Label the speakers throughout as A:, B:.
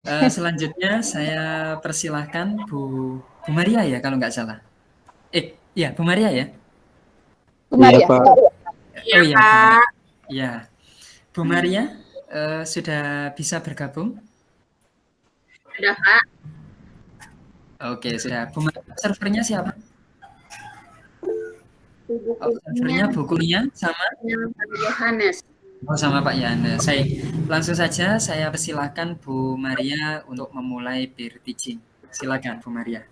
A: Selanjutnya saya persilahkan Bu Maria ya kalau nggak salah. Iya Bu Maria ya?
B: Iya,
C: Maria.
B: Pak.
A: Oh
D: Iya,
A: iya Bu Maria.
D: Pak.
A: Ya, Bu Maria sudah bisa bergabung?
D: Sudah, Pak.
A: Oke, sudah. Bu Maria, servernya siapa?
D: Bukunya
A: Servernya Bu Kurnia sama?
D: Pak Yohanes.
A: Oh, sama Pak Yana. Langsung saja saya persilahkan Bu Maria untuk memulai peer teaching. Silakan Bu Maria.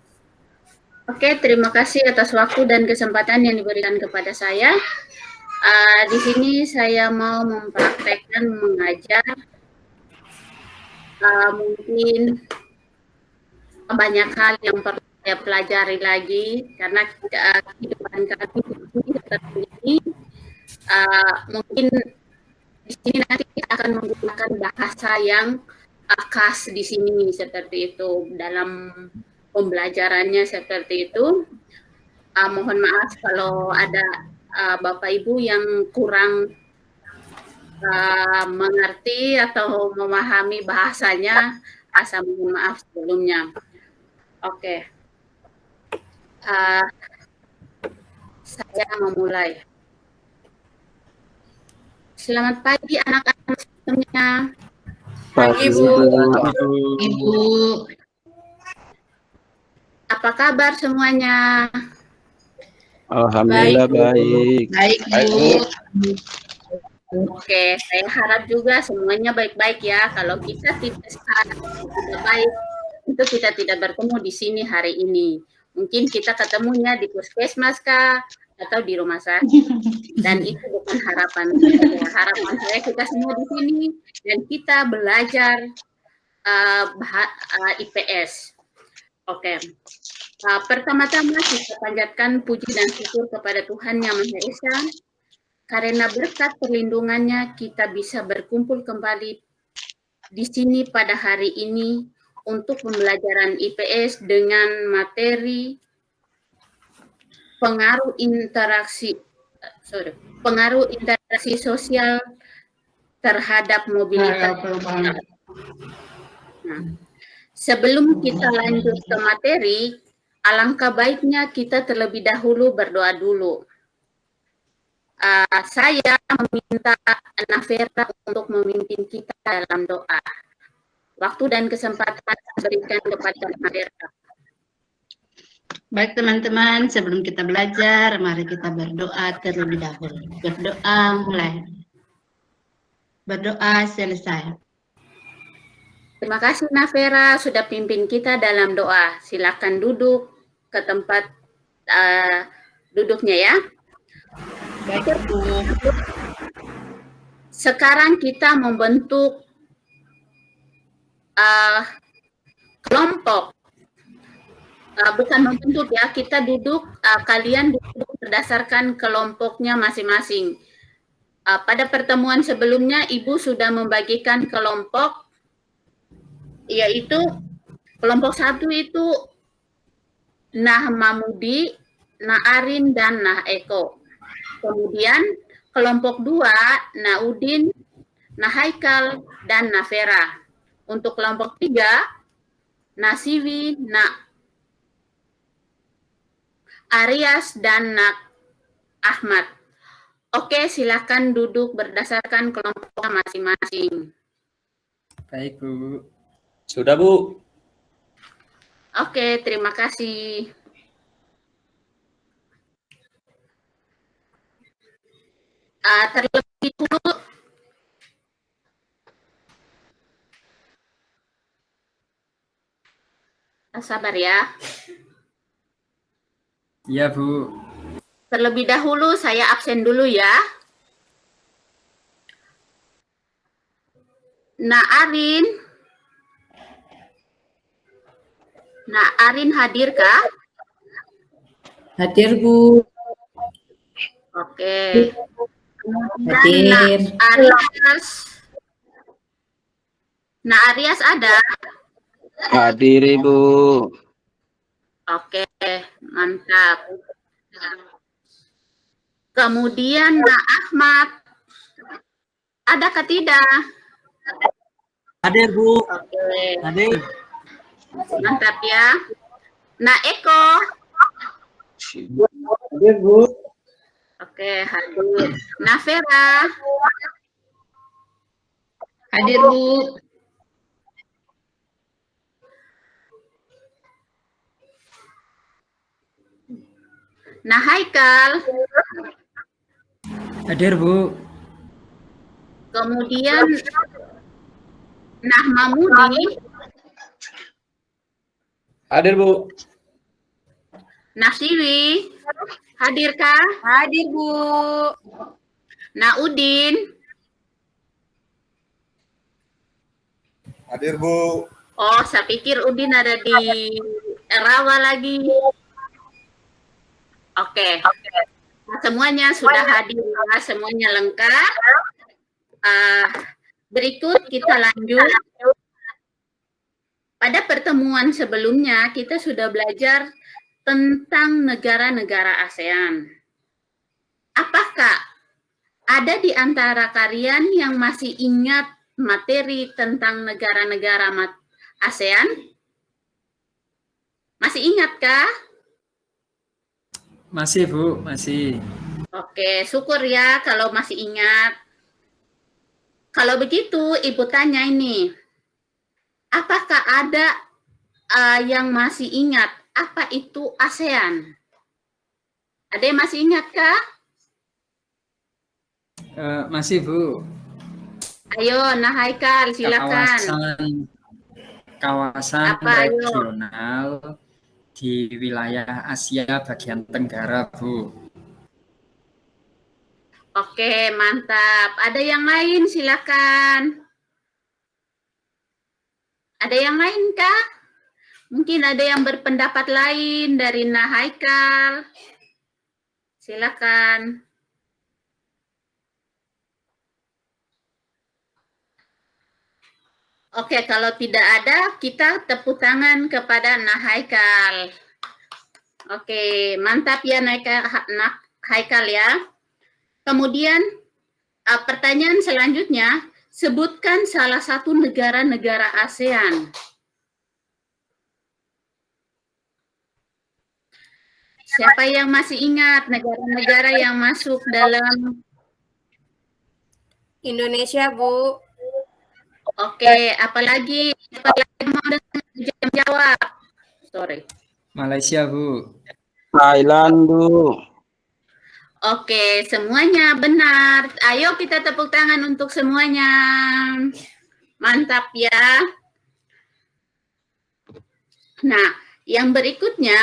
D: Oke, terima kasih atas waktu dan kesempatan yang diberikan kepada saya. Di sini saya mau mempraktekkan mengajar mungkin banyak hal yang perlu saya pelajari lagi karena kehidupan kami seperti ini. Mungkin di sini nanti kita akan menggunakan bahasa yang khas di sini seperti itu dalam pembelajarannya seperti itu. Mohon maaf kalau ada Bapak Ibu yang kurang mengerti atau memahami bahasanya, mohon maaf sebelumnya. Oke, saya memulai. Selamat pagi anak-anak semuanya.
B: Pagi, Bu.
C: Ibu.
D: Apa kabar semuanya?
B: Alhamdulillah baik.
C: Baik, Bu.
D: Oke, saya harap juga semuanya baik-baik ya. Kalau kita tidak baik, itu kita tidak bertemu di sini hari ini. Mungkin kita ketemunya di puskesmas kah, atau di rumah sakit. Dan itu bukan harapan saya. Harapan saya kita semua di sini dan kita belajar IPS. Oke. Pertama-tama kita panjatkan puji dan syukur kepada Tuhan Yang Maha Esa. Karena berkat perlindungannya kita bisa berkumpul kembali di sini pada hari ini untuk pembelajaran IPS dengan materi pengaruh interaksi sosial terhadap mobilitas. Nah, sebelum kita lanjut ke materi, alangkah baiknya kita terlebih dahulu berdoa dulu. Saya meminta Nafera untuk memimpin kita dalam doa. Waktu dan kesempatan berikan kepada Nafera.
C: Baik teman-teman, sebelum kita belajar, mari kita berdoa terlebih dahulu. Berdoa mulai. Berdoa selesai.
D: Terima kasih Nafera sudah pimpin kita dalam doa. Silakan duduk ke tempat duduknya ya.
C: Baik, Bu.
D: Sekarang kita membentuk kelompok. Bukan membentuk ya, kita duduk, kalian duduk berdasarkan kelompoknya masing-masing. Pada pertemuan sebelumnya, Ibu sudah membagikan kelompok, yaitu kelompok 1 itu Nah Mamudi, Nah Arin, dan Nah Eko. Kemudian kelompok 2, Nah Udin, Nah Haikal, dan Nah Vera. Untuk kelompok 3, Nah Siwi, Nah Arias, dan Nah Ahmad. Oke, silakan duduk berdasarkan kelompoknya masing-masing.
A: Baik Bu.
B: Sudah, Bu.
D: Oke, terima kasih. Terlebih dulu, sabar ya.
A: Iya Bu.
D: Terlebih dahulu saya absen dulu ya. Nah Arin. Nah Arin hadir kah?
E: Hadir, Bu.
D: Oke.
E: Hadir.
D: Nah Arias. Nah Arias ada?
B: Hadir, Ibu.
D: Oke, mantap. Kemudian Nah Ahmad. Ada kah tidak?
A: Hadir, Bu.
D: Oke,
A: Hadir.
D: mantap ya. Nah, Eko.
B: Hadir, Bu.
D: Oke, hadir. Nah, Vera.
C: Hadir, Bu.
D: Nah, Haikal.
A: Hadir, Bu.
D: Kemudian Nah, Mamudi.
B: Hadir, Bu.
D: Nah, Siwi. Hadirkah?
E: Hadir, Bu.
D: Nah, Udin.
F: Hadir, Bu.
D: Oh, saya pikir Udin ada di Rawa lagi. Oke. Nah, semuanya sudah hadir, ya. Semuanya lengkap. Berikut kita lanjut. Pada pertemuan sebelumnya, kita sudah belajar tentang negara-negara ASEAN. Apakah ada di antara kalian yang masih ingat materi tentang negara-negara ASEAN? Masih ingatkah?
A: Masih, Bu. Masih.
D: Oke, syukur ya kalau masih ingat. Kalau begitu, Ibu tanya ini. Apakah ada yang masih ingat apa itu ASEAN? Ada yang masih ingat kah?
A: Masih, Bu.
D: Ayo, nah Haikal, silakan.
A: Kawasan
D: Apa, ayo?
A: regional di wilayah Asia bagian Tenggara, Bu.
D: Oke, mantap. Ada yang lain, silakan. Ada yang lain kah? Mungkin ada yang berpendapat lain dari Nah Haikal. Silakan. Oke, kalau tidak ada, kita tepuk tangan kepada Nah Haikal. Oke, mantap ya Nah Haikal ya. Kemudian, pertanyaan selanjutnya, sebutkan salah satu negara-negara ASEAN. Siapa yang masih ingat negara-negara yang masuk dalam
E: Indonesia, Bu.
D: Oke, apalagi mau jawab? Sorry.
A: Malaysia, Bu.
B: Thailand, Bu.
D: Oke, semuanya benar. Ayo kita tepuk tangan untuk semuanya. Mantap ya. Nah, yang berikutnya,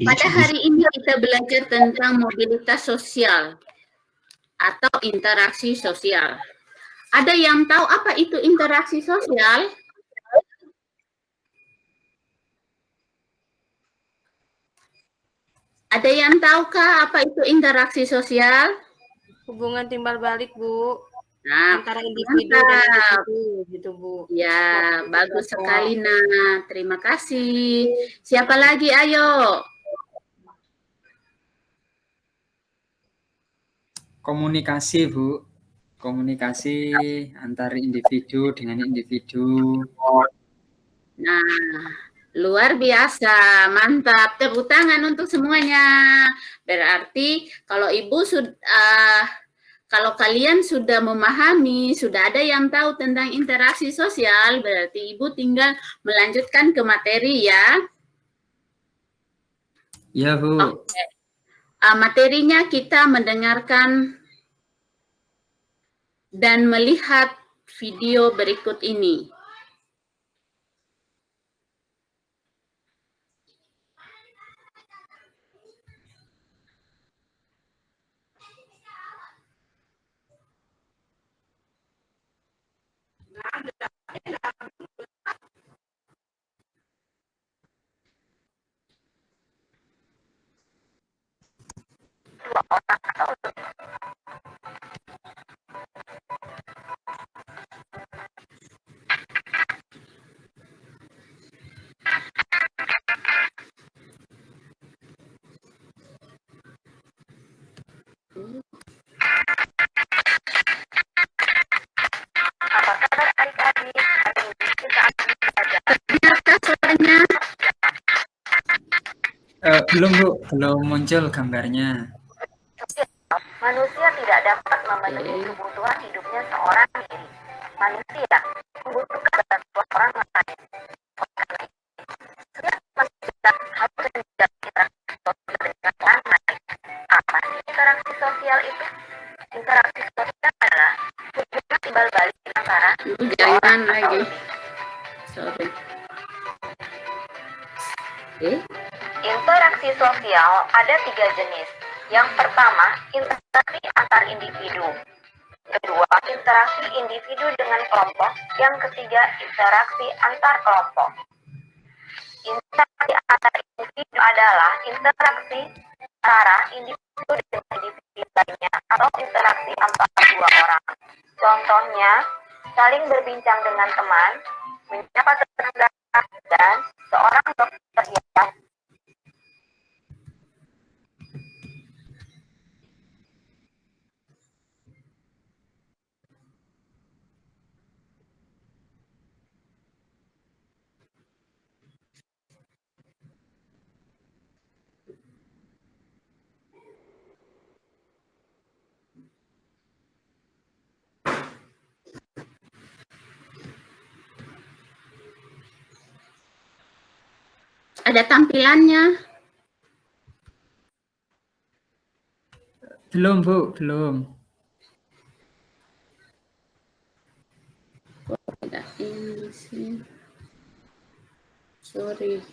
D: pada hari ini kita belajar tentang mobilitas sosial atau interaksi sosial. Ada yang tahu apa itu interaksi sosial? Ada yang tahukah apa itu interaksi sosial?
E: Hubungan timbal balik, Bu.
D: Nah,
E: Antara individu dan individu, gitu, Bu.
D: ya, bagus sekali, Nah. Terima kasih. Siapa lagi? Ayo.
A: Komunikasi, Bu. Komunikasi antar individu dengan individu.
D: Nah, luar biasa, mantap. Tepuk tangan untuk semuanya. Berarti kalau kalau kalian sudah memahami, sudah ada yang tahu tentang interaksi sosial, berarti Ibu tinggal melanjutkan ke materi ya.
A: Ya, Bu.
D: Oke. Materinya kita mendengarkan dan melihat video berikut ini.
A: Belum Bu, belum muncul gambarnya.
F: Manusia tidak dapat memenuhi kebutuhan hidupnya seorang diri. Manusia membutuhkan bantuan orang lain. Setiap manusia harus menjalani interaksi sosial dengan orang lain. Apa sih interaksi sosial itu? Interaksi sosial adalah hubungan timbal balik antara
D: Jangan lagi. Sorry.
F: Interaksi sosial ada 3 jenis. Yang pertama, interaksi antar individu. Kedua, interaksi individu dengan kelompok. Yang ketiga, interaksi antar kelompok. Interaksi antar individu adalah interaksi antara individu dengan individu lainnya atau interaksi antar dua orang. Contohnya, saling berbincang dengan teman, menyapa tetangga, dan seorang dokter yang
D: Ada tampilannya.
A: Belum Bu, belum.
D: Ada ini sih. Sorry.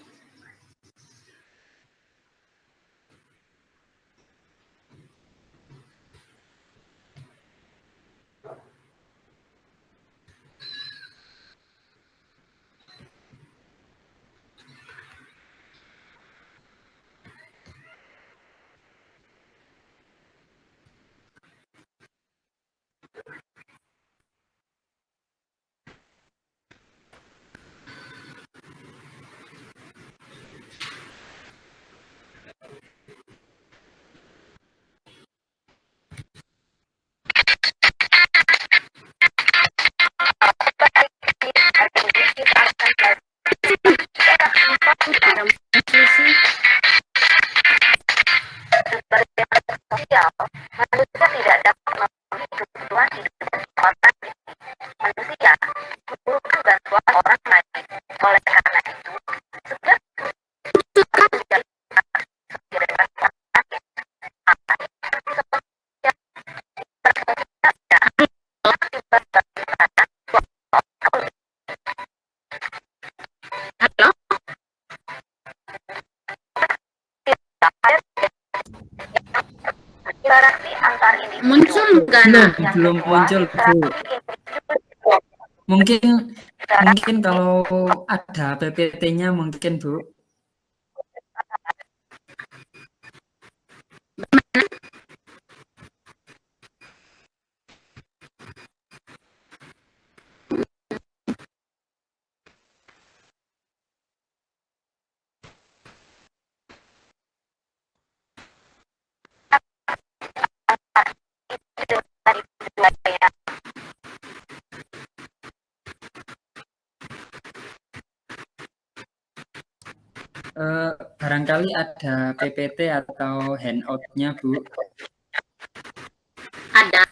F: sosial, manusia tidak dapat memenuhi kebutuhan hidupnya seorang diri. Manusia membutuhkan bantuan orang lain. Oleh karena itu, setiap menjalani sosial dengan orang lain.
D: Halo?
F: Interaksi antar individu.
D: Muncul nggak, Nak?
A: Belum muncul Bu. Mungkin kalau ada PPT-nya mungkin Bu. Barangkali ada PPT atau handout-nya Bu.
D: Ada.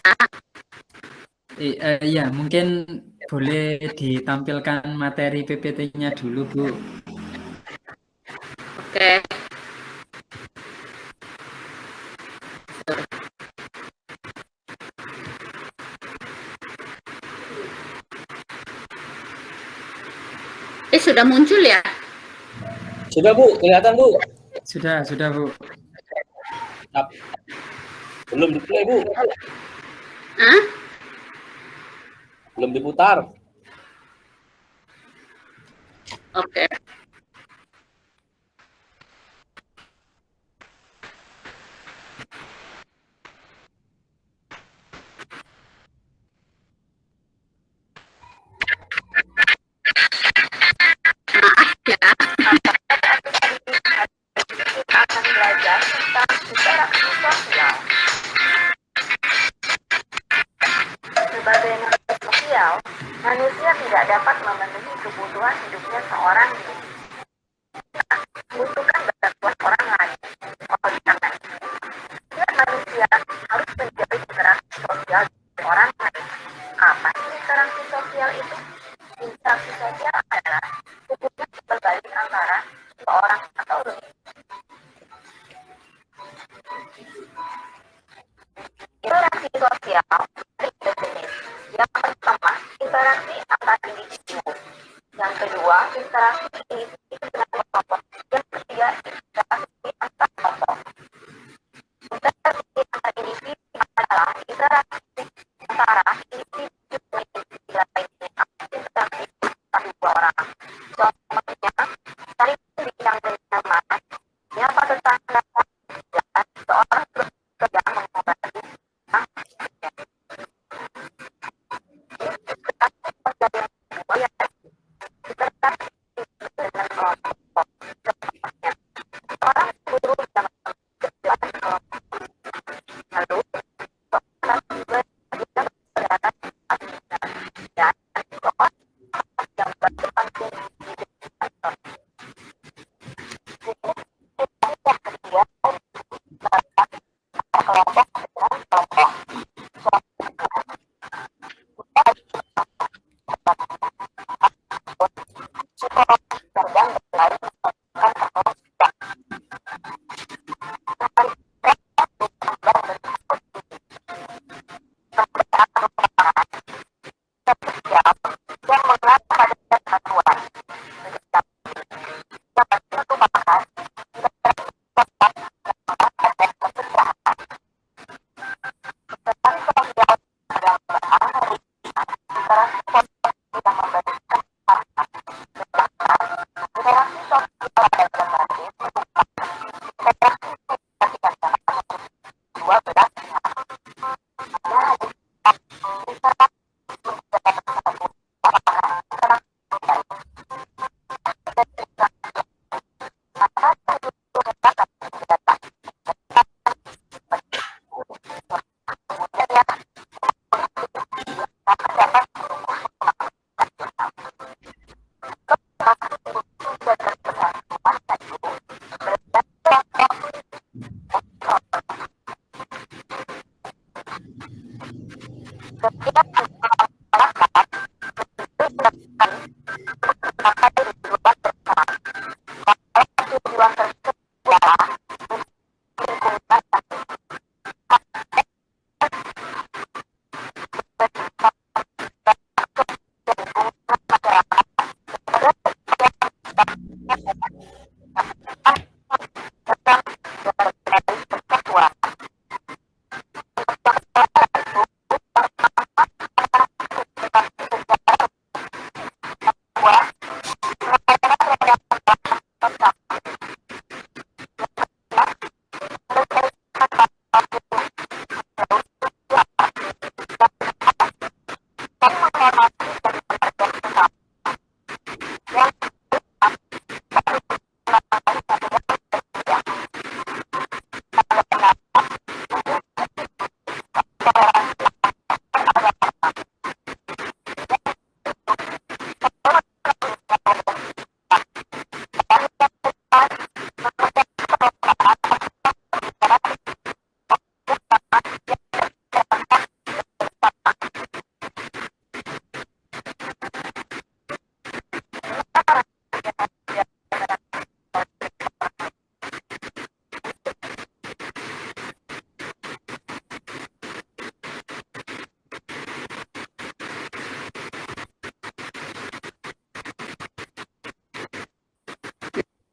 A: Ya, mungkin boleh ditampilkan materi PPT-nya dulu Bu.
D: Oke. Sudah muncul ya?
B: Sudah Bu, kelihatan Bu.
A: Sudah Bu.
B: Belum di-play Bu.
D: Hah?
B: Belum diputar.
D: Oke. Maaf ya.
F: Kita akan belajar tentang interaksi sosial. Sebagai makhluk sosial, manusia tidak dapat memenuhi kebutuhan hidupnya seorang diri. Membutuhkan bantuan orang lain. Interaksi sosial adalah hubungan berbalik antara seseorang atau lebih. Interaksi sosial ada tiga jenis. Yang pertama, interaksi antar individu. Yang kedua, interaksi individu dengan kelompok. Yang ketiga, interaksi antar kelompok. Interaksi antar individu adalah interaksi antara individu dengan individu lainnya atau interaksi antar dua orang. Contohnya, saling bincang dengan teman, menyapa tetangga, dan seorang bekerja mengobati sang istrinya. Interaksi sosial yang kedua yaitu interaksi dengan kelompok. Contohnya, seorang guru yang bekerja di kelompok. Lalu, seorang juga yang berada di atas dan seorang yang berada di kantor. Yang ketiga, kelompok dengan kelompok. Sedang berlari melakukan kelompok. Yang mengarah pada kesatuan. Dapat merupakan interaksi sosial yang berarti interaksi sosial yang memberikan manfaat. Interaksi sosial ada berbagai merupakan interaksi yang dapat dua belas pihak. Nah, interaksi tujuan tersebut adalah lingkungan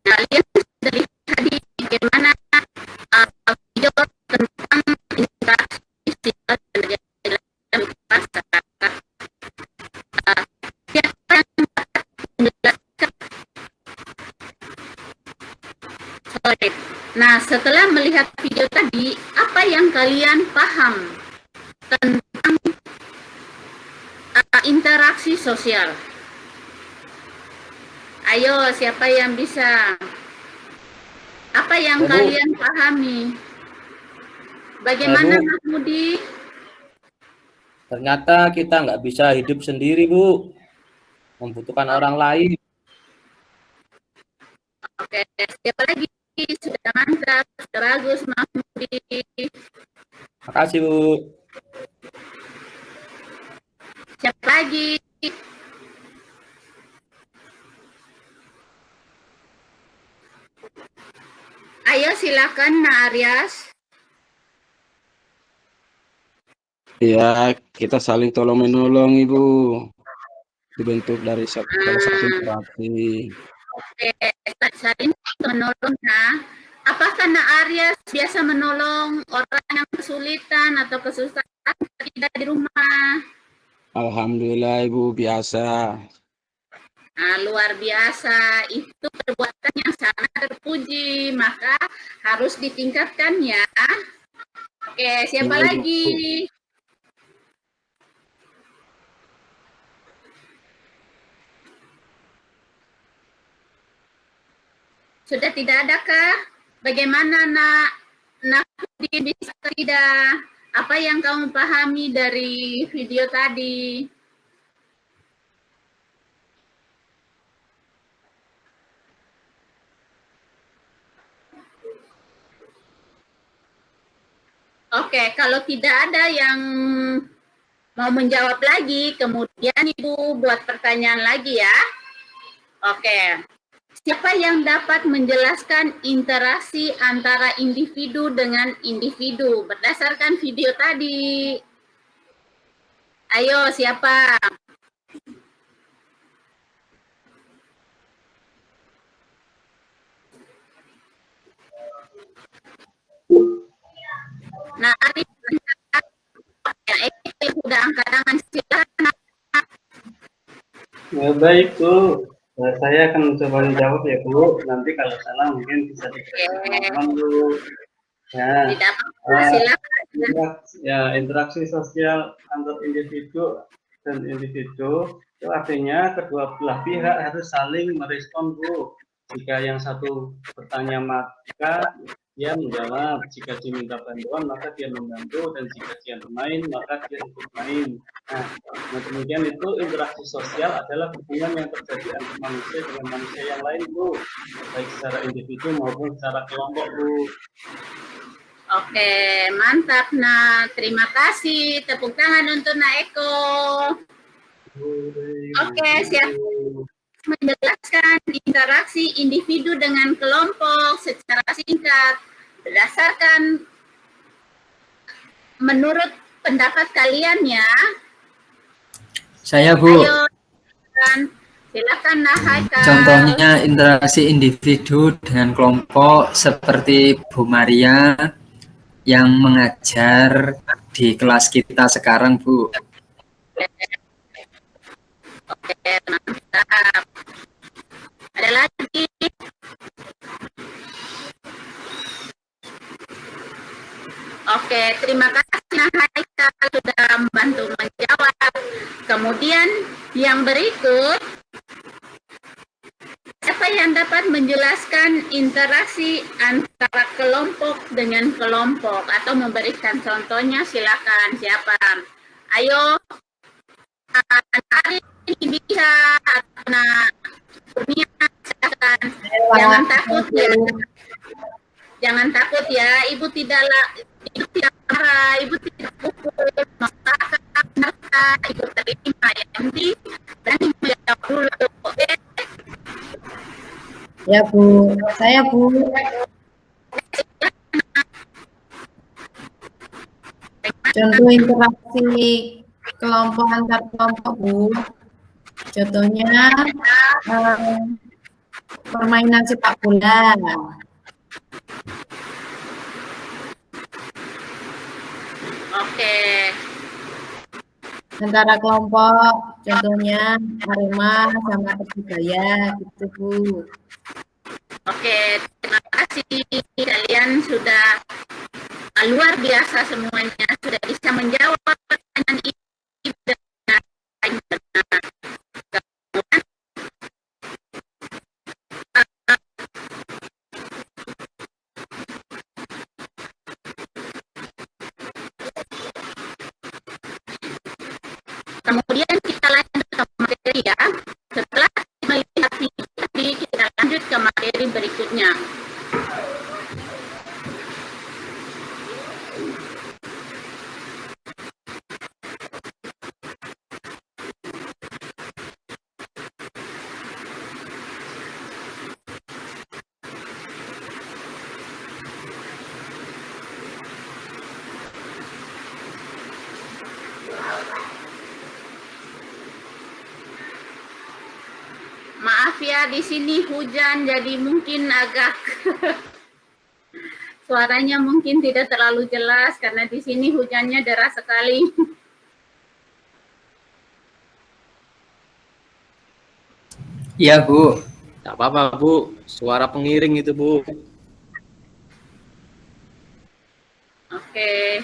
F: kalian sudah lihat tadi bagaimana video tentang interaksi sosial yang terjadi dalam masyarakat. Siapa yang dapat menjelaskan? Sorry. Nah, setelah melihat video tadi, apa yang kalian paham tentang interaksi sosial? Ayo, siapa yang bisa? Apa yang
B: Bu.
F: kalian pahami? Bagaimana
B: Bu.
F: Mas Mudi?
B: Ternyata kita nggak bisa hidup sendiri, Bu. Membutuhkan orang lain.
F: Oke, siapa lagi? Sudah mantap, sudah bagus Mas Mudi.
B: Makasih, Bu.
F: Siapa lagi?
D: silakan Nak Aryas.
G: Ya, kita saling tolong menolong Ibu. Dibentuk dari salah satu interaksi.
D: Oke, saling menolong ya. Apakah Nak Aryas biasa menolong orang yang kesulitan atau kesusahan tidak di rumah?
G: Alhamdulillah Ibu, biasa.
D: Nah, luar biasa, itu perbuatan yang sangat terpuji, maka harus ditingkatkan ya. Oke, siapa
G: Iya, Ibu.
D: lagi? Sudah tidak adakah? Bagaimana Nak Pudin bisa tidak? Apa yang kamu pahami dari video tadi? Oke, kalau tidak ada yang mau menjawab lagi, kemudian Ibu buat pertanyaan lagi ya. Oke. Siapa yang dapat menjelaskan interaksi antara individu dengan individu berdasarkan video tadi? Ayo, siapa? Nah, Ari, ya, sudah angkat tangan, silakan.
H: Ya, baik Bu. Saya akan mencoba menjawab ya Bu. Nanti kalau salah mungkin bisa dikasih teman-teman Bu. Ya,
D: Tidak apa-apa, silakan.
H: interaksi sosial antar individu dan individu itu artinya kedua belah pihak harus saling merespon Bu. Jika yang satu bertanya maka dia menjawab, jika diminta bantuan maka dia membantu, dan jika dia bermain maka dia ikut main. Nah, kemudian itu interaksi sosial adalah hubungan yang terjadi antara manusia dengan manusia yang lain Bu, baik secara individu maupun secara kelompok Bu.
D: Oke, mantap Nak. Terima kasih. Tepuk tangan untuk Nak Eko. Oke, siap menjelaskan interaksi individu dengan kelompok secara singkat berdasarkan menurut pendapat kalian ya.
A: Saya Bu.
D: Ayo, silakan Nak Haikal.
A: Contohnya interaksi individu dengan kelompok seperti Bu Maria yang mengajar di kelas kita sekarang Bu.
D: Oke, mantap. Ada lagi? Oke, terima kasih Nak Haikal sudah membantu menjawab. Kemudian yang berikut, siapa yang dapat menjelaskan interaksi antara kelompok dengan kelompok atau memberikan contohnya? Silakan, siapa? Ayo, Ari ini bisa, Nak Kurnia, silakan. Jangan takut ya. Jangan takut ya, Ibu tidak marah, Ibu tidak pukul, maka Ibu terima ya. Nanti menjawab dulu, oke?
I: Ya Bu, saya Bu. Contoh interaksi kelompok antar kelompok Bu. Contohnya permainan sepak bola.
D: Oke.
I: Antara kelompok, contohnya Arema sama Persibaya gitu Bu.
D: Oke, terima kasih kalian sudah luar biasa semuanya, sudah bisa menjawab pertanyaan ini dengan benar. Kemudian kita lanjut ke materi ya. Setelah melihat video tadi, kita lanjut ke materi berikutnya. maaf ya, di sini hujan jadi mungkin agak suaranya mungkin tidak terlalu jelas karena di sini hujannya deras sekali.
A: Iya, Bu.
B: Tak apa-apa, Bu. Suara pengiring itu, Bu.
D: Oke.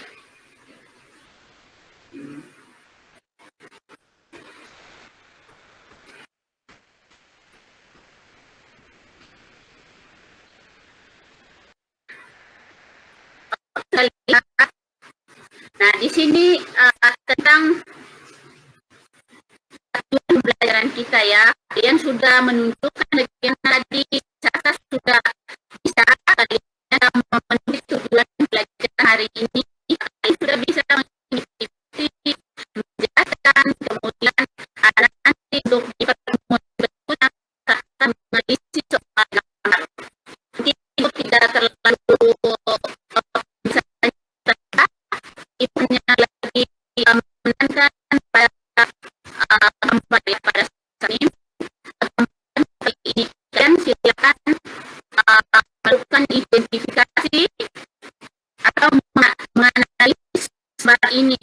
D: Nah, di sini tentang pembelajaran kita ya. Kalian sudah menunjukkan dengan tadi saya sudah bisa kalian memenuhi tujuan pelajaran hari ini. Kalian sudah bisa mengikuti, menjelaskan, kemudian ada nanti untuk di pertemuan berikutnya akan mengisi soal gambar. Mungkin itu tidak terlalu bisa ibunya lagi menentukan pada gambar ya pada saat ini. Kali ini kalian silakan melakukan identifikasi atau menganalisis gambar ini.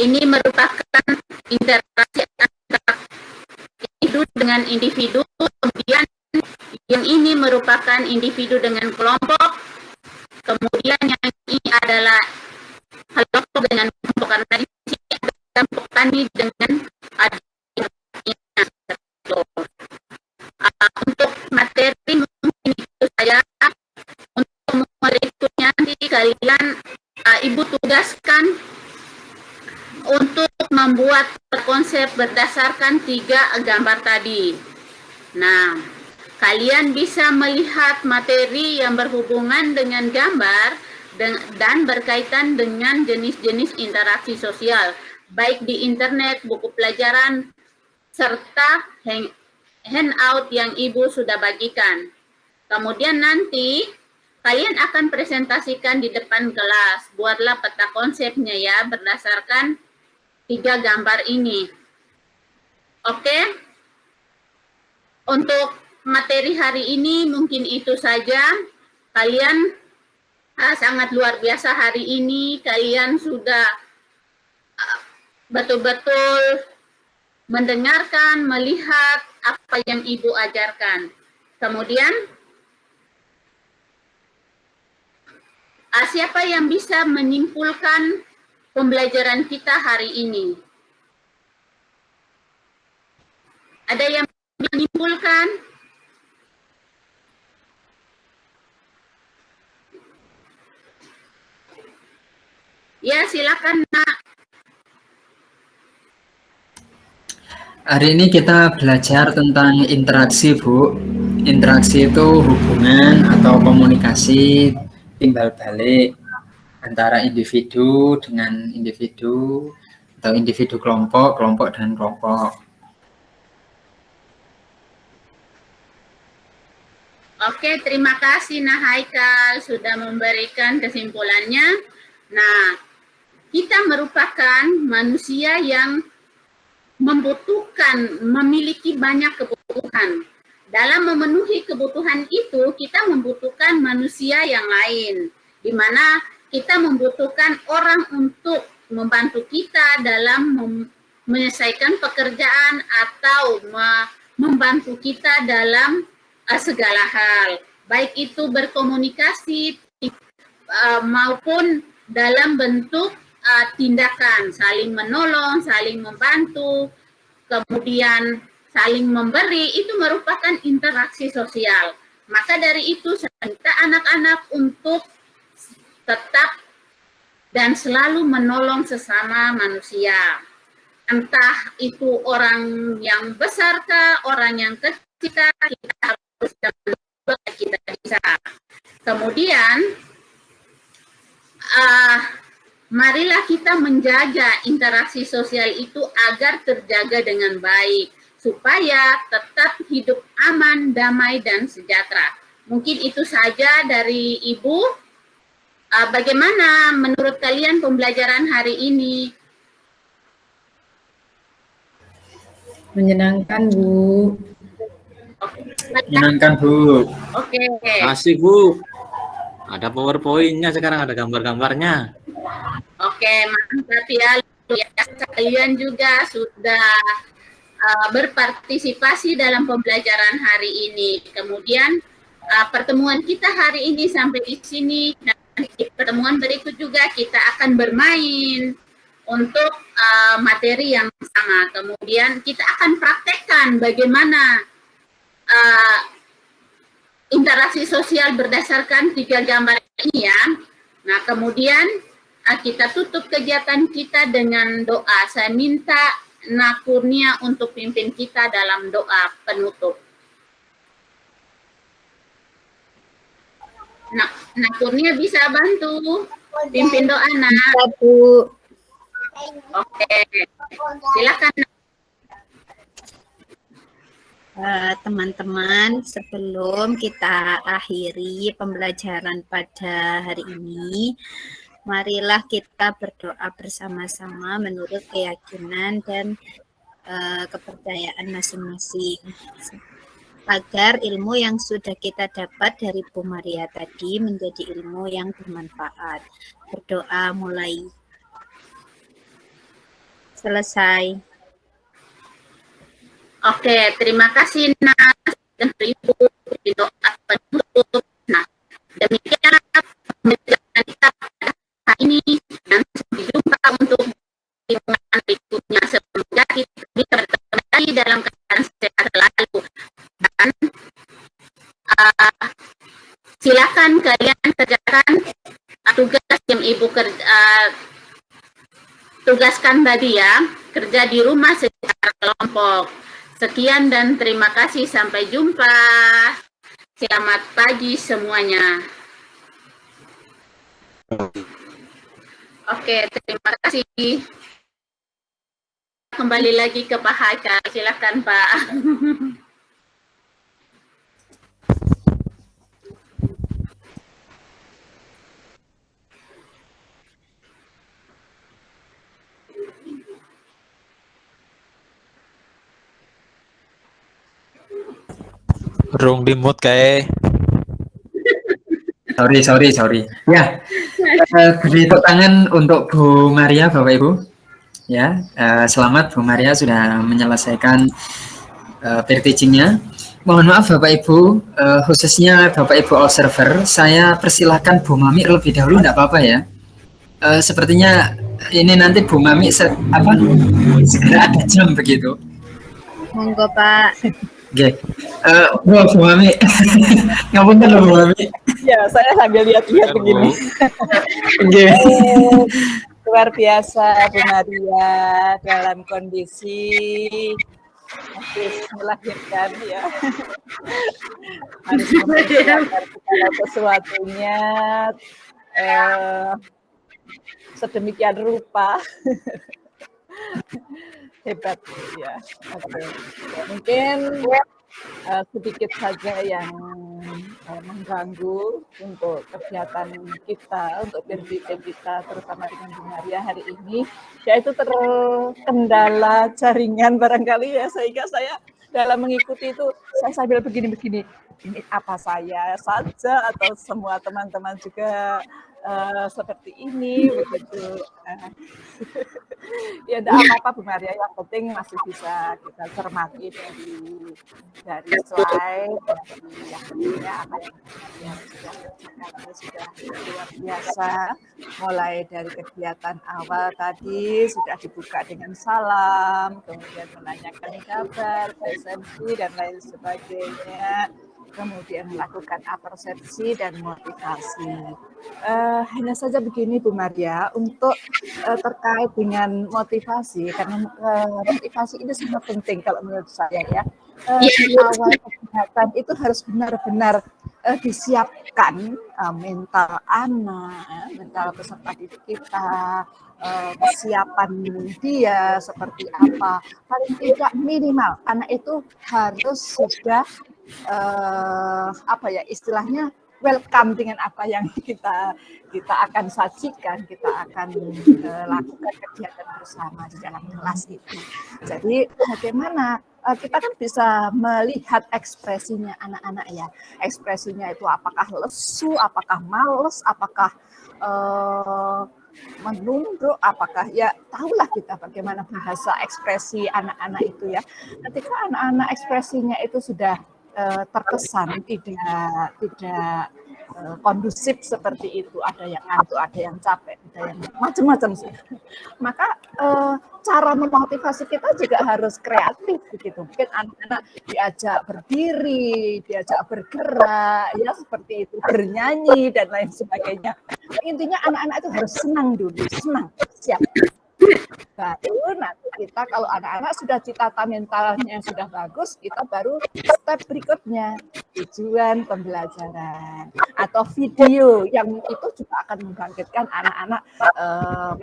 D: Ini merupakan interaksi antara individu dengan individu, kemudian yang ini merupakan individu dengan kelompok, kemudian yang ini adalah kelompok dengan kelompok, karena di sini ada kelompok tani dengan untuk materi mungkin itu saja. Untuk berikutnya nanti kalian Ibu tugaskan untuk membuat konsep berdasarkan 3 gambar tadi. Nah, kalian bisa melihat materi yang berhubungan dengan gambar dan berkaitan dengan jenis-jenis interaksi sosial, baik di internet, buku pelajaran, serta handout yang Ibu sudah bagikan. Kemudian nanti kalian akan presentasikan di depan kelas. Buatlah peta konsepnya ya berdasarkan 3 gambar ini. Oke? Untuk materi hari ini mungkin itu saja. Kalian sangat luar biasa hari ini. Kalian sudah betul-betul mendengarkan, melihat apa yang Ibu ajarkan. Kemudian siapa yang bisa menyimpulkan pembelajaran kita hari ini? Ada yang menyimpulkan? Ya, silakan, Nak.
A: Hari ini kita belajar tentang interaksi, Bu. Interaksi itu hubungan atau komunikasi timbal balik antara individu dengan individu atau individu kelompok, kelompok dan kelompok.
D: Oke, terima kasih Nah Haikal sudah memberikan kesimpulannya. Nah, kita merupakan manusia yang memiliki banyak kebutuhan. Dalam memenuhi kebutuhan itu, kita membutuhkan manusia yang lain, di mana kita membutuhkan orang untuk membantu kita dalam menyelesaikan pekerjaan atau membantu kita dalam segala hal, baik itu berkomunikasi maupun dalam bentuk tindakan, saling menolong, saling membantu, kemudian saling memberi, itu merupakan interaksi sosial. Maka dari itu saya minta anak-anak untuk tetap dan selalu menolong sesama manusia. Entah itu orang yang besar kah, orang yang kecil kah, kita harus menolong, kita bisa. Kemudian marilah kita menjaga interaksi sosial itu agar terjaga dengan baik, supaya tetap hidup aman, damai, dan sejahtera. Mungkin itu saja dari Ibu. Bagaimana menurut kalian pembelajaran hari ini?
I: Menyenangkan, Bu.
A: Menyenangkan, Bu.
D: Oke.
B: Asik, Bu. Ada PowerPoint-nya sekarang, ada gambar-gambarnya.
D: Oke, mantap ya. Kalian juga sudah berpartisipasi dalam pembelajaran hari ini. Kemudian pertemuan kita hari ini sampai di sini. Dan di pertemuan berikut juga kita akan bermain untuk materi yang sama. Kemudian kita akan praktekkan bagaimana interaksi sosial berdasarkan 3 gambar ini ya. Nah, kemudian kita tutup kegiatan kita dengan doa. Saya minta Nakurnia untuk pimpin kita dalam doa penutup. Nah, Nakurnia bisa bantu pimpin doa, Nak?
I: Bisa, Bu.
D: Oke, silakan.
I: Teman-teman, sebelum kita akhiri pembelajaran pada hari ini, marilah kita berdoa bersama-sama menurut keyakinan dan kepercayaan masing-masing. Agar ilmu yang sudah kita dapat dari Bu Maria tadi menjadi ilmu yang bermanfaat. Berdoa mulai. Selesai.
D: Oke, terima kasih Nas dan Ibu di doa penutup. Nah, demikian pembelajaran kita pada hari ini dan sampai jumpa untuk pertemuan berikutnya. Semoga kita bisa bertemu dalam keadaan sehat selalu. Dan silakan kalian kerjakan tugas yang Ibu tugaskan tadi ya, kerja di rumah secara kelompok. Sekian dan terima kasih. Sampai jumpa. Selamat pagi semuanya. Oke, terima kasih. Kembali lagi ke Pak Haikal. Silakan, Pak.
J: Rung di mood kayak.
A: Sorry. Ya, beri tepuk tangan untuk Bu Maria, Bapak Ibu. Ya, selamat Bu Maria sudah menyelesaikan peer teaching-nya. Mohon maaf Bapak Ibu, khususnya Bapak Ibu observer, saya persilahkan Bu Mami lebih dahulu, enggak apa-apa ya. Sepertinya ini nanti Bu Mami segera ada jam begitu.
I: Monggo, Pak.
A: Oke, Bu Mami, ngapunten loh Bu Mami.
K: Ya, saya sambil lihat-lihat begini.
A: Oke.
K: Luar biasa Bu Maria dalam kondisi habis melahirkan ya. Harus mempersiapkan segala sesuatunya sedemikian rupa. Hebat ya. Oke. Mungkin sedikit saja yang mengganggu untuk kegiatan kita, untuk berpikir kita, terutama dengan Bu Maria hari ini, yaitu terkendala jaringan barangkali ya, sehingga saya dalam mengikuti itu saya sambil begini-begini, ini apa saya saja atau semua teman-teman juga seperti ini begitu. Ya tidak apa-apa Bu Maria, yang penting masih bisa kita cermati dari slide, yang pentingnya apa yang sudah kerjakan sudah luar biasa. Mulai dari kegiatan awal tadi sudah dibuka dengan salam, kemudian menanyakan kabar, presensi dan lain sebagainya. Kemudian melakukan apersepsi dan motivasi. Hanya saja begini Bu Maria, untuk terkait dengan motivasi, karena motivasi ini sangat penting kalau menurut saya ya. Di awal kegiatan itu harus benar-benar disiapkan mental anak, mental peserta didik kita, kesiapan dia seperti apa. Paling tidak minimal anak itu harus sudah istilahnya welcome dengan apa yang kita akan sajikan, kita akan lakukan kegiatan bersama di dalam kelas itu. Jadi bagaimana kita kan bisa melihat ekspresinya anak-anak ya. Ekspresinya itu apakah lesu, apakah males, apakah menunduk, apakah ya tahulah kita bagaimana bahasa ekspresi anak-anak itu ya. Ketika anak-anak ekspresinya itu sudah terkesan tidak kondusif seperti itu, ada yang ngantuk, ada yang capek, ada yang macam-macam sih. Maka cara memotivasi kita juga harus kreatif begitu. Mungkin anak-anak diajak berdiri, diajak bergerak, ya seperti itu, bernyanyi dan lain sebagainya. Intinya anak-anak itu harus senang dulu, senang, siap. Baru nanti kita kalau anak-anak sudah ditata mentalnya sudah bagus, kita baru step berikutnya tujuan pembelajaran atau video yang itu juga akan membangkitkan anak-anak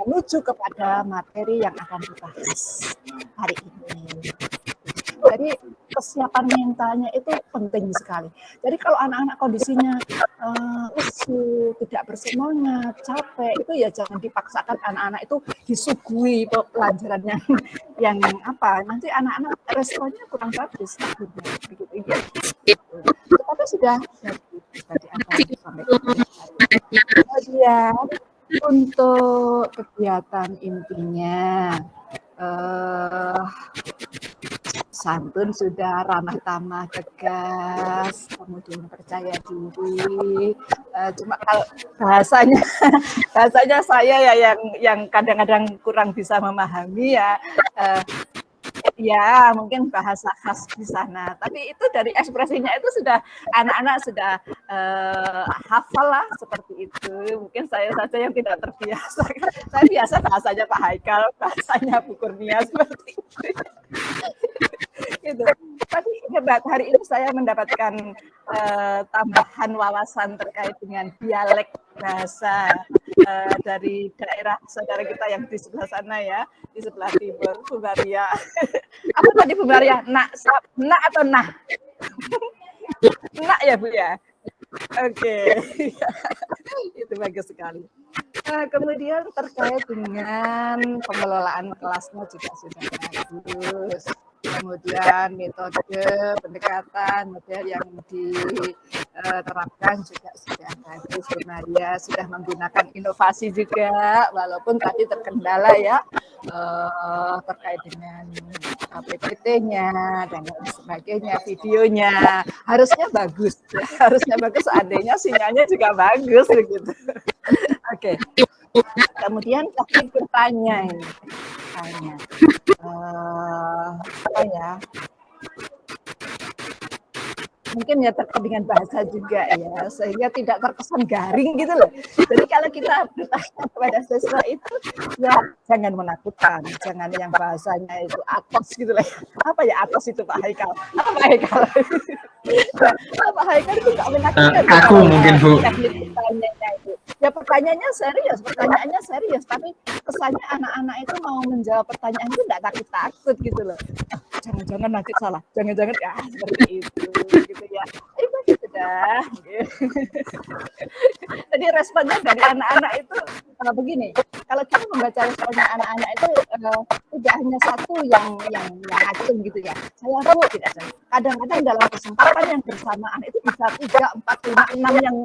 K: menuju kepada materi yang akan dibahas hari ini. Jadi kesiapan mentalnya itu penting sekali. Jadi kalau anak-anak kondisinya lesu, tidak bersemangat, capek, itu ya jangan dipaksakan anak-anak itu disuguhi pelajaran yang apa, nanti anak-anak responnya kurang bagus. Begitu ya. Tapi sudah kemudian untuk kegiatan intinya santun sudah, ramah tamah, tegas, kemudian percaya diri. Cuma kalau bahasanya saya ya yang kadang-kadang kurang bisa memahami ya. Ya mungkin bahasa khas di sana, tapi itu dari ekspresinya itu sudah anak-anak sudah hafal lah seperti itu. Mungkin saya saja yang tidak terbiasa. Saya biasa bahasanya Pak Haikal, bahasanya Bu Kurnia seperti itu. Gitu. Tapi hebat, hari ini saya mendapatkan tambahan wawasan terkait dengan dialek bahasa dari daerah saudara kita yang di sebelah sana ya, di sebelah timur, Bu Maria. Apa tadi Bu Maria? Nak atau nah? Nak ya Bu ya? Oke. Itu bagus sekali. Kemudian terkait dengan pengelolaan kelasnya juga sudah bagus. Kemudian metode pendekatan, model yang diterapkan juga sudah bagus. Bu Maria sudah menggunakan inovasi juga, walaupun tadi terkendala ya terkait dengan PPT-nya dan lain sebagainya, videonya harusnya bagus, seandainya sinyalnya juga bagus begitu. Oke. Kemudian tadi bertanya ini. Apa ya? Mungkin ya terkait dengan bahasa juga ya, sehingga tidak terkesan garing gitu loh. Jadi kalau kita bertanya kepada siswa itu, ya jangan menakutkan, jangan yang bahasanya itu atos gitu loh. Apa ya atos itu Pak Haikal? Apa Pak Haikal? Pak Haikal itu nggak menakutkan.
A: Kaku mungkin Bu.
K: Ya pertanyaannya serius, tapi kesannya anak-anak itu mau menjawab pertanyaan itu nggak takut-takut gitu loh. Jangan-jangan nanti salah, jangan-jangan ya seperti itu gitu ya. Itu sudah. Jadi responnya dari anak-anak itu begini. Kalau kita membaca responnya anak-anak itu tidak hanya satu yang acung gitu ya. Saya Bu tidak ada. Kadang-kadang dalam kesempatan yang bersamaan itu bisa 3, 4, 5, 6 yang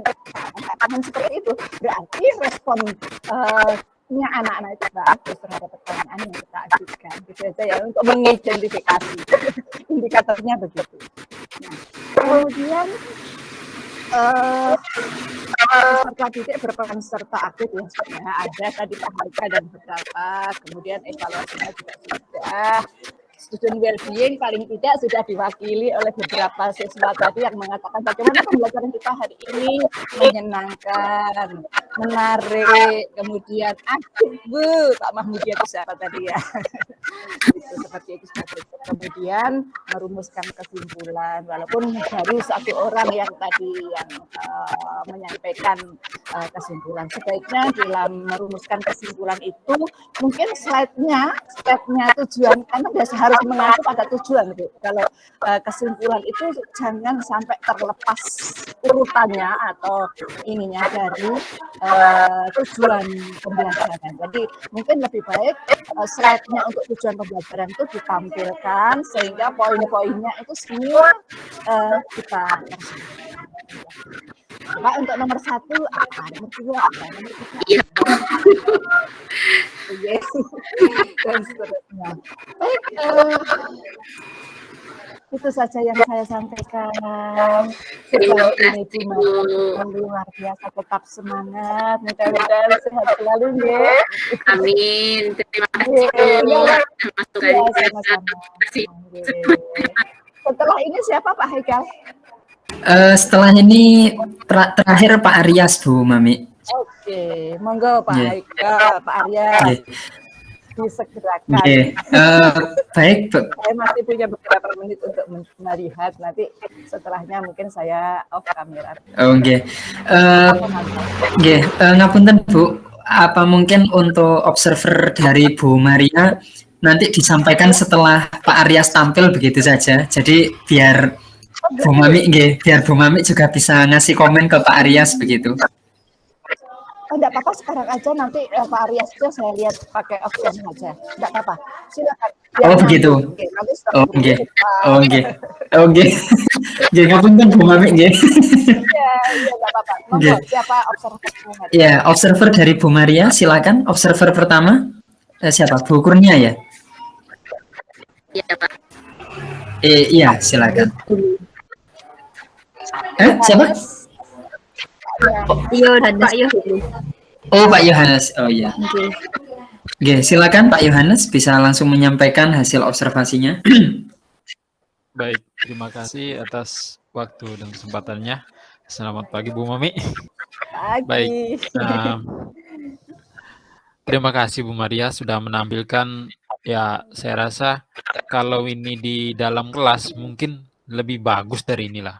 K: seperti itu. Berarti responnya anak-anak itu bagus terhadap pertanyaan yang kita ajukan. Gitu saja ya untuk mengidentifikasi. Indikatornya begitu. Nah, kemudian peserta didik berperan serta aktif ya sudah ada tadi Pak Haikal dan beberapa, kemudian evaluasinya juga sudah. Student well-being paling tidak sudah diwakili oleh beberapa siswa tadi yang mengatakan bagaimana pembelajaran kita hari ini menyenangkan, menarik, kemudian aktif Bu. Pak Mahmudi itu siapa tadi ya? Itu seperti itu. Kemudian merumuskan kesimpulan, walaupun baru satu orang yang tadi yang menyampaikan kesimpulan. Sebaiknya dalam merumuskan kesimpulan itu mungkin slide-nya tujuan, karena harus mengacu pada tujuan, Bu. Kalau kesimpulan itu jangan sampai terlepas urutannya atau ininya dari tujuan pembelajaran. Jadi mungkin lebih baik slide-nya untuk tujuan pembelajaran itu ditampilkan sehingga poin-poinnya itu semua kita Pak, untuk nomor 1 apa, nomor 2 apa, nomor 3 apa. Yes. Dan seterusnya. Baik, itu saja yang saya sampaikan. Sejauh ini Cuma luar biasa, tetap semangat, mudah-mudahan sehat selalu ya.
D: Amin. Terima kasih Bu.
K: Sama-sama. Setelah ini siapa Pak Haikal?
A: Setelah ini terakhir Pak Aryas, Bu Mami.
K: Oke, monggo Pak
A: Yeah.
K: Haikal, Pak Aryas.
A: Yeah.
K: Disegerakan.
A: Baik,
K: Saya masih punya beberapa menit untuk melihat, nanti setelahnya mungkin saya off kamera.
A: Oke. Ngapunten Bu, apa mungkin untuk observer dari Bu Maria nanti disampaikan setelah Pak Aryas tampil begitu saja. Jadi biar Bu Mami, biar Bu Mami juga bisa ngasih komen ke Pak Aryas begitu.
K: Oh, enggak apa-apa, sekarang aja nanti Pak Aryas aja saya lihat pakai option aja. Enggak apa-apa. Silakan.
A: Oh, begitu. Oke. Oke. Ngapunten Bu Mami nggih.
K: Iya, enggak apa-apa. Monggo, siapa observernya?
A: Ya, observer dari Bu Maria, silakan. Observer pertama siapa? Bu Kurnia ya?
D: Iya, Pak.
A: Iya, silakan. Siapa?
I: Pak Yohanes.
A: Oh, Pak Yohanes. Oh iya. Oke, silakan Pak Yohanes bisa langsung menyampaikan hasil observasinya.
J: Baik, terima kasih atas waktu dan kesempatannya. Selamat pagi Bu Mami.
K: Pagi.
J: Baik. Terima kasih Bu Maria sudah menampilkan. Ya, saya rasa kalau ini di dalam kelas mungkin lebih bagus dari inilah.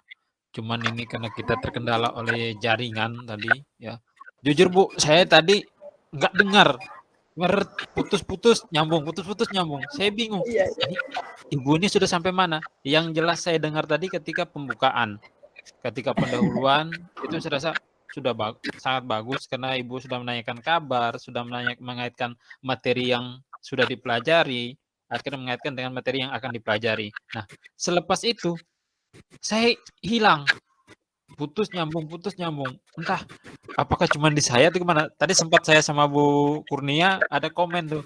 J: Cuman ini karena kita terkendala oleh jaringan tadi, ya. Jujur Bu, saya tadi nggak dengar, putus-putus nyambung. Saya bingung. Ini, Ibu ini sudah sampai mana? Yang jelas saya dengar tadi ketika pembukaan, ketika pendahuluan itu saya rasa sudah sangat bagus karena Ibu sudah menanyakan kabar, sudah mengaitkan materi yang sudah dipelajari, akhirnya mengaitkan dengan materi yang akan dipelajari. Nah, selepas itu saya hilang, putus nyambung. Entah apakah cuma di saya atau gimana. Tadi sempat saya sama Bu Kurnia ada komen tuh.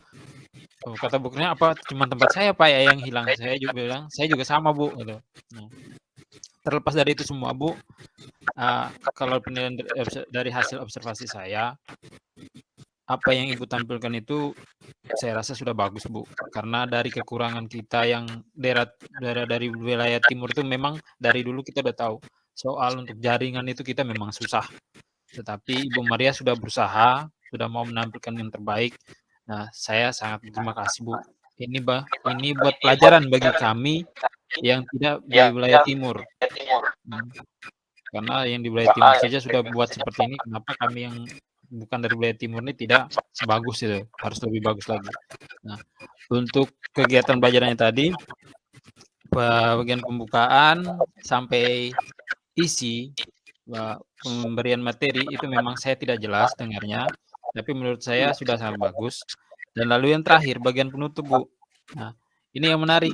J: Oh, kata Bu Kurnia, apa cuma tempat saya Pak ya yang hilang? Saya juga bilang, saya juga sama Bu. Gitu. Nah, terlepas dari itu semua Bu, kalau penilaian dari hasil observasi saya, apa yang Ibu tampilkan itu saya rasa sudah bagus Bu, karena dari kekurangan kita yang daerah dari wilayah timur itu memang dari dulu kita udah tahu soal untuk jaringan itu kita memang susah, tetapi Ibu Maria sudah berusaha, sudah mau menampilkan yang terbaik. Nah, saya sangat berterima kasih Bu. Ini buat pelajaran bagi kami yang tidak di wilayah timur. Karena yang di wilayah timur saja sudah buat seperti ini, kenapa kami yang bukan dari wilayah timur ini tidak sebagus itu, harus lebih bagus lagi. Nah, untuk kegiatan belajarannya tadi, bagian pembukaan sampai isi pemberian materi itu memang saya tidak jelas dengarnya, tapi menurut saya sudah sangat bagus. Dan lalu yang terakhir bagian penutup Bu. Nah, ini yang menarik.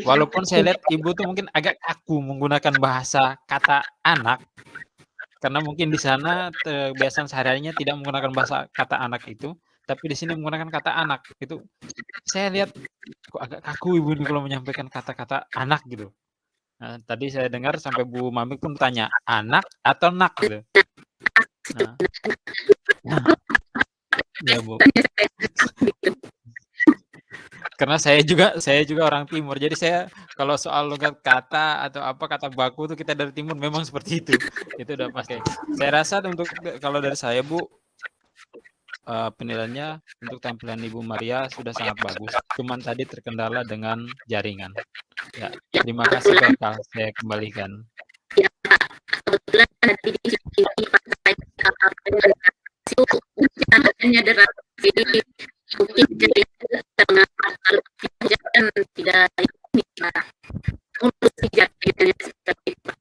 J: Walaupun saya lihat Ibu tuh mungkin agak kaku menggunakan bahasa kata anak, karena mungkin di sana kebiasaan sehari-harinya tidak menggunakan bahasa kata anak itu, tapi di sini menggunakan kata anak. Itu saya lihat kok agak kaku Ibu ini kalau menyampaikan kata-kata anak gitu. Nah, tadi saya dengar sampai Bu Mami pun tanya, anak atau nak gitu. Nah, ya Bu. Karena saya juga orang timur, jadi saya kalau soal logat kata atau apa kata baku itu kita dari timur memang seperti itu udah pasti. Saya rasa untuk kalau dari saya Bu, penilaiannya untuk tampilan Ibu Maria sudah sangat bagus, cuman tadi terkendala dengan jaringan. Ya, terima kasih Pak, saya kembalikan.
D: Ya, kebetulan tadi di sini Pak saya mungkin karena pelajaran tidak ini lah, ngurus jaringannya seperti itu.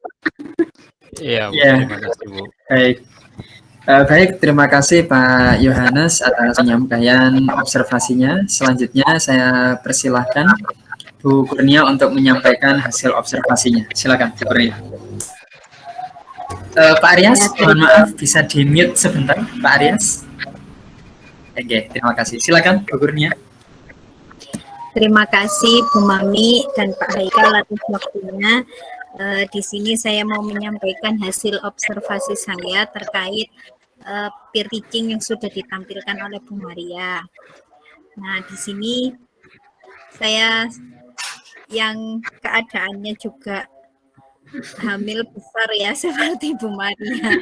J: Iya, Bu.
A: Ya,
J: Terima kasih, Bu.
A: baik. Baik, terima kasih Pak Yohanes atas penyampaian observasinya. Selanjutnya saya persilahkan Bu Kurnia untuk menyampaikan hasil observasinya. Silakan, Bu Kurnia. Pak Aryas, mohon maaf bisa di-mute sebentar, Pak Aryas. Oke, terima kasih. Silakan, Bu Kurnia.
L: Terima kasih Bu Mami dan Pak Haikal atas waktunya. Di sini saya mau menyampaikan hasil observasi saya terkait peer teaching yang sudah ditampilkan oleh Bu Maria. Nah, di sini saya yang keadaannya juga hamil besar ya seperti Bu Maria.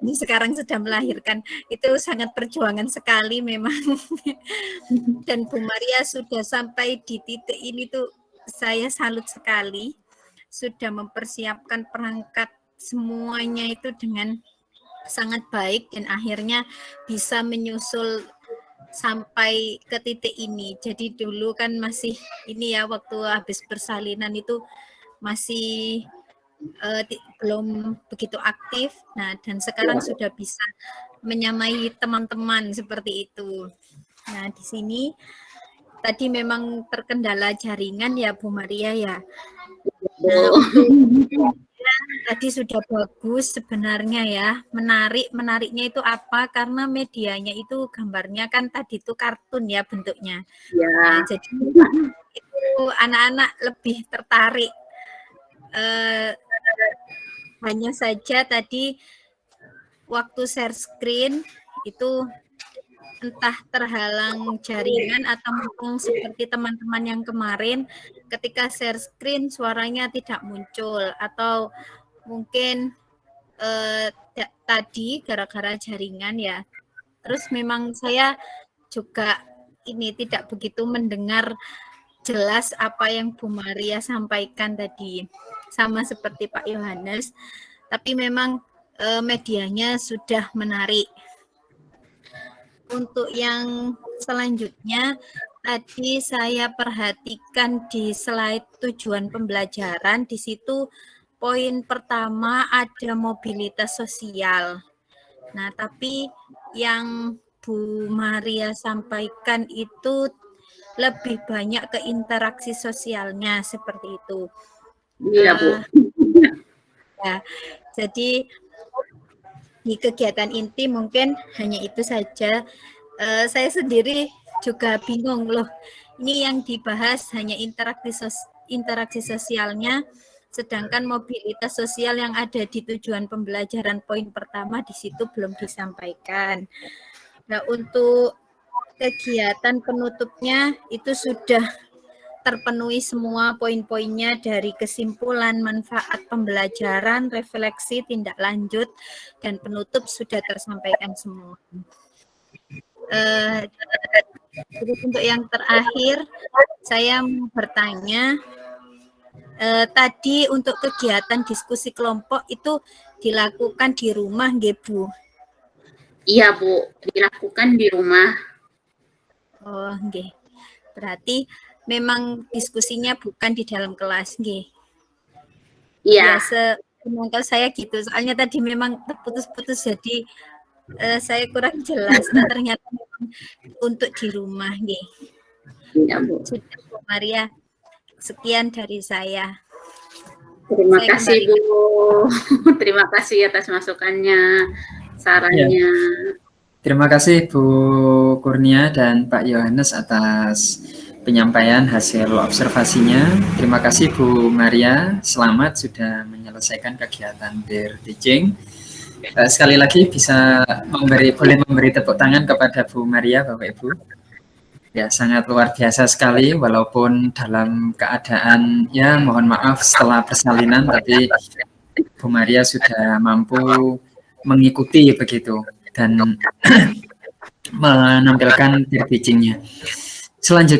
L: Ini sekarang sudah melahirkan, itu sangat perjuangan sekali memang. Dan Bu Maria sudah sampai di titik ini tuh saya salut sekali, sudah mempersiapkan perangkat semuanya itu dengan sangat baik dan akhirnya bisa menyusul sampai ke titik ini. Jadi dulu kan masih ini ya, waktu habis persalinan itu masih belum begitu aktif. Nah, dan sekarang sudah bisa menyamai teman-teman seperti itu. Nah, di sini tadi memang terkendala jaringan ya Bu Maria ya. Nah, untuk tadi sudah bagus sebenarnya ya. Menariknya itu apa? Karena medianya itu gambarnya kan tadi itu kartun ya bentuknya.
D: Ya.
L: Nah, jadi itu anak-anak lebih tertarik. Hanya saja tadi waktu share screen itu entah terhalang jaringan atau mungkin seperti teman-teman yang kemarin ketika share screen suaranya tidak muncul, atau mungkin tadi gara-gara jaringan ya. Terus memang saya juga ini tidak begitu mendengar jelas apa yang Bu Maria sampaikan tadi, sama seperti Pak Yohanes, tapi memang medianya sudah menarik. Untuk yang selanjutnya, tadi saya perhatikan di slide tujuan pembelajaran, di situ poin pertama ada mobilitas sosial. Nah, tapi yang Bu Maria sampaikan itu lebih banyak ke interaksi sosialnya seperti itu.
D: Iya, Bu.
L: Ya, jadi di kegiatan inti mungkin hanya itu saja. Saya sendiri juga bingung loh. Ini yang dibahas hanya interaksi sosialnya, sedangkan mobilitas sosial yang ada di tujuan pembelajaran poin pertama di situ belum disampaikan. Nah, untuk kegiatan penutupnya itu sudah terpenuhi semua poin-poinnya, dari kesimpulan, manfaat pembelajaran, refleksi, tindak lanjut, dan penutup sudah tersampaikan semua. Jadi untuk yang terakhir, saya mau bertanya, tadi untuk kegiatan diskusi kelompok itu dilakukan di rumah, nggih, Bu?
D: Iya, Bu, dilakukan di rumah.
L: Oh, nggih. Berarti memang diskusinya bukan di dalam kelas, nggih.
D: Iya.
L: Semangka saya gitu. Soalnya tadi memang terputus-putus, jadi saya kurang jelas. Nah, ternyata memang untuk di rumah, nggih.
D: Iya, Bu.
L: Sudah, Bu Maria. Sekian dari saya.
D: Terima kasih, Bu. Terima kasih atas masukannya, sarannya.
A: Ya. Terima kasih Bu Kurnia dan Pak Yohanes atas penyampaian hasil observasinya. Terima kasih Bu Maria, selamat sudah menyelesaikan kegiatan peer teaching. Sekali lagi bisa boleh memberi tepuk tangan kepada Bu Maria, Bapak Ibu. Ya, sangat luar biasa sekali, walaupun dalam keadaan ya mohon maaf setelah persalinan, tapi Bu Maria sudah mampu mengikuti begitu dan menampilkan peer teaching-nya. Selanjutnya